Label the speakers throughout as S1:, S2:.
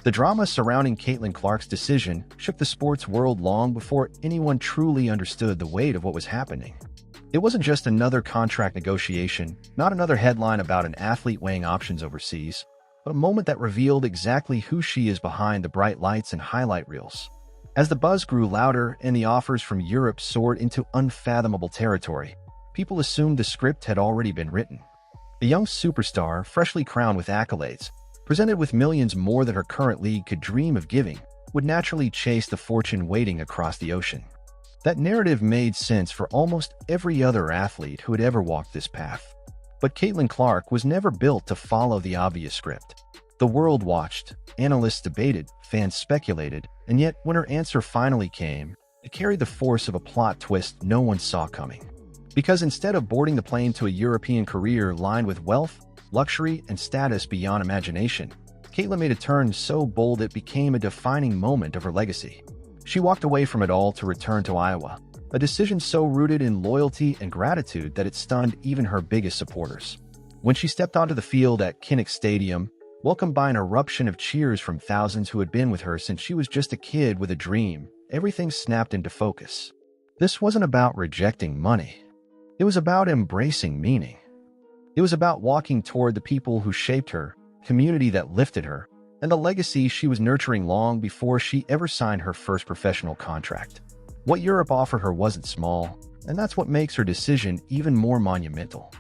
S1: The drama surrounding Caitlin Clark's decision shook the sports world long before anyone truly understood the weight of what was happening. It wasn't just another contract negotiation, not another headline about an athlete weighing options overseas, but a moment that revealed exactly who she is behind the bright lights and highlight reels. As the buzz grew louder and the offers from Europe soared into unfathomable territory, people assumed the script had already been written. A young superstar, freshly crowned with accolades, presented with millions more than her current league could dream of giving, would naturally chase the fortune waiting across the ocean. That narrative made sense for almost every other athlete who had ever walked this path. But Caitlin Clark was never built to follow the obvious script. The world watched, analysts debated, fans speculated, and yet when her answer finally came, it carried the force of a plot twist no one saw coming. Because instead of boarding the plane to a European career lined with wealth, luxury, and status beyond imagination, Caitlin made a turn so bold it became a defining moment of her legacy. She walked away from it all to return to Iowa, a decision so rooted in loyalty and gratitude that it stunned even her biggest supporters. When she stepped onto the field at Kinnick Stadium, welcomed by an eruption of cheers from thousands who had been with her since she was just a kid with a dream, everything snapped into focus. This wasn't about rejecting money. It was about embracing meaning. It was about walking toward the people who shaped her, community that lifted her, and the legacy she was nurturing long before she ever signed her first professional contract. What Europe offered her wasn't small, and that's what makes her decision even more monumental.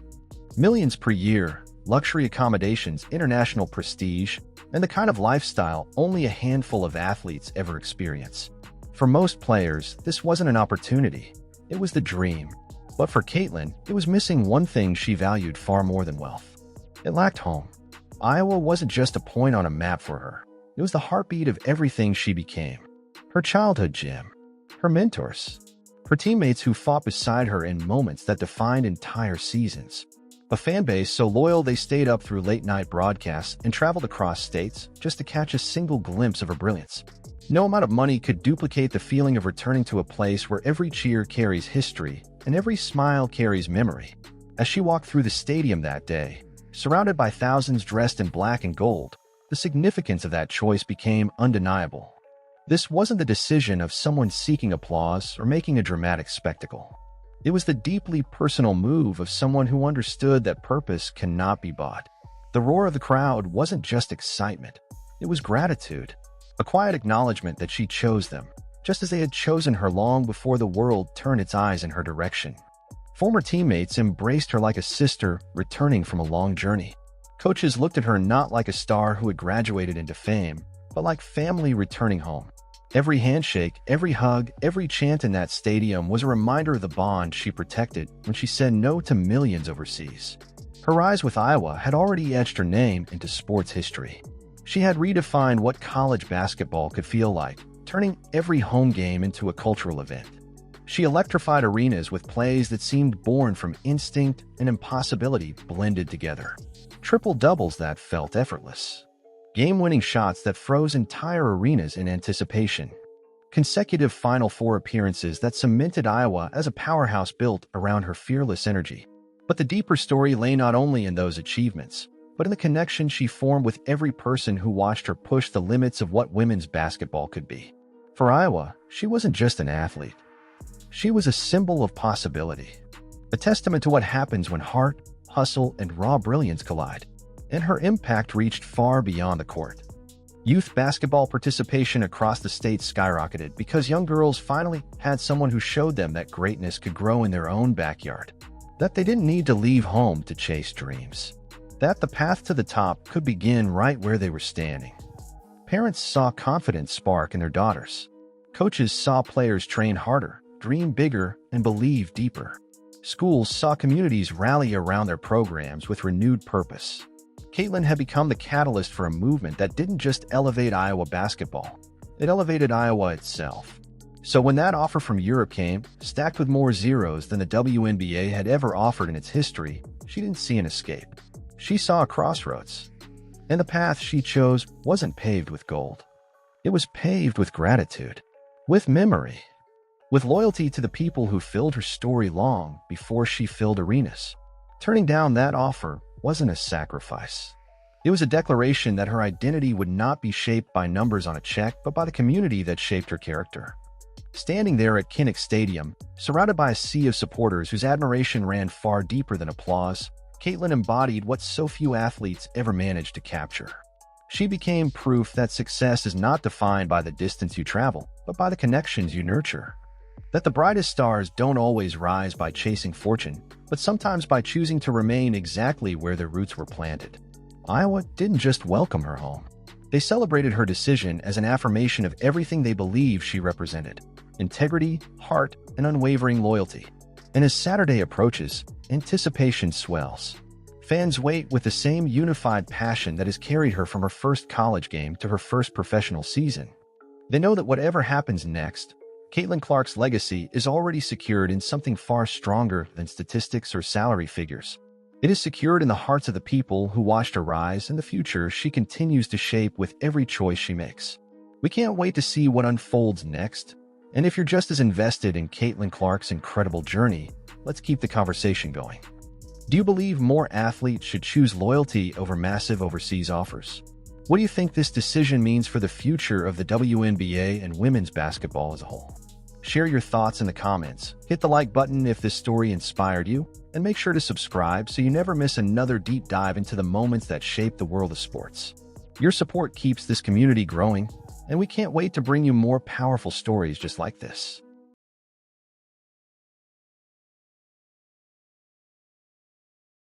S1: Millions per year, luxury accommodations, international prestige, and the kind of lifestyle only a handful of athletes ever experience. For most players, this wasn't an opportunity. It was the dream. But for Caitlin, it was missing one thing she valued far more than wealth. It lacked home. Iowa wasn't just a point on a map for her. It was the heartbeat of everything she became. Her childhood gym, her mentors, her teammates who fought beside her in moments that defined entire seasons. A fan base so loyal they stayed up through late-night broadcasts and traveled across states just to catch a single glimpse of her brilliance. No amount of money could duplicate the feeling of returning to a place where every cheer carries history and every smile carries memory. As she walked through the stadium that day, surrounded by thousands dressed in black and gold, the significance of that choice became undeniable. This wasn't the decision of someone seeking applause or making a dramatic spectacle. It was the deeply personal move of someone who understood that purpose cannot be bought. The roar of the crowd wasn't just excitement. It was gratitude, a quiet acknowledgement that she chose them, just as they had chosen her long before the world turned its eyes in her direction. Former teammates embraced her like a sister returning from a long journey. Coaches looked at her not like a star who had graduated into fame, but like family returning home. Every handshake, every hug, every chant in that stadium was a reminder of the bond she protected when she said no to millions overseas. Her rise with Iowa had already etched her name into sports history. She had redefined what college basketball could feel like, turning every home game into a cultural event. She electrified arenas with plays that seemed born from instinct and impossibility blended together. Triple-doubles that felt effortless. Game-winning shots that froze entire arenas in anticipation. Consecutive Final Four appearances that cemented Iowa as a powerhouse built around her fearless energy. But the deeper story lay not only in those achievements, but in the connection she formed with every person who watched her push the limits of what women's basketball could be. For Iowa, she wasn't just an athlete. She was a symbol of possibility, a testament to what happens when heart, hustle, and raw brilliance collide. And her impact reached far beyond the court. Youth basketball participation across the state skyrocketed because young girls finally had someone who showed them that greatness could grow in their own backyard, that they didn't need to leave home to chase dreams, that the path to the top could begin right where they were standing. Parents saw confidence spark in their daughters. Coaches saw players train harder, dream bigger, and believe deeper. Schools saw communities rally around their programs with renewed purpose. Caitlin had become the catalyst for a movement that didn't just elevate Iowa basketball, it elevated Iowa itself. So when that offer from Europe came, stacked with more zeros than the WNBA had ever offered in its history, she didn't see an escape. She saw a crossroads. And the path she chose wasn't paved with gold. It was paved with gratitude, with memory, with loyalty to the people who filled her story long before she filled arenas. Turning down that offer wasn't a sacrifice. It was a declaration that her identity would not be shaped by numbers on a check, but by the community that shaped her character. Standing there at Kinnick Stadium, surrounded by a sea of supporters whose admiration ran far deeper than applause, Caitlin embodied what so few athletes ever managed to capture. She became proof that success is not defined by the distance you travel, but by the connections you nurture. That the brightest stars don't always rise by chasing fortune, but sometimes by choosing to remain exactly where their roots were planted. Iowa didn't just welcome her home. They celebrated her decision as an affirmation of everything they believed she represented: integrity, heart, and unwavering loyalty. And as Saturday approaches, anticipation swells. Fans wait with the same unified passion that has carried her from her first college game to her first professional season. They know that whatever happens next, Caitlin Clark's legacy is already secured in something far stronger than statistics or salary figures. It is secured in the hearts of the people who watched her rise and the future she continues to shape with every choice she makes. We can't wait to see what unfolds next. And if you're just as invested in Caitlin Clark's incredible journey, let's keep the conversation going. Do you believe more athletes should choose loyalty over massive overseas offers? What do you think this decision means for the future of the WNBA and women's basketball as a whole? Share your thoughts in the comments, hit the like button if this story inspired you, and make sure to subscribe so you never miss another deep dive into the moments that shape the world of sports. Your support keeps this community growing, and we can't wait to bring you more powerful stories just like this.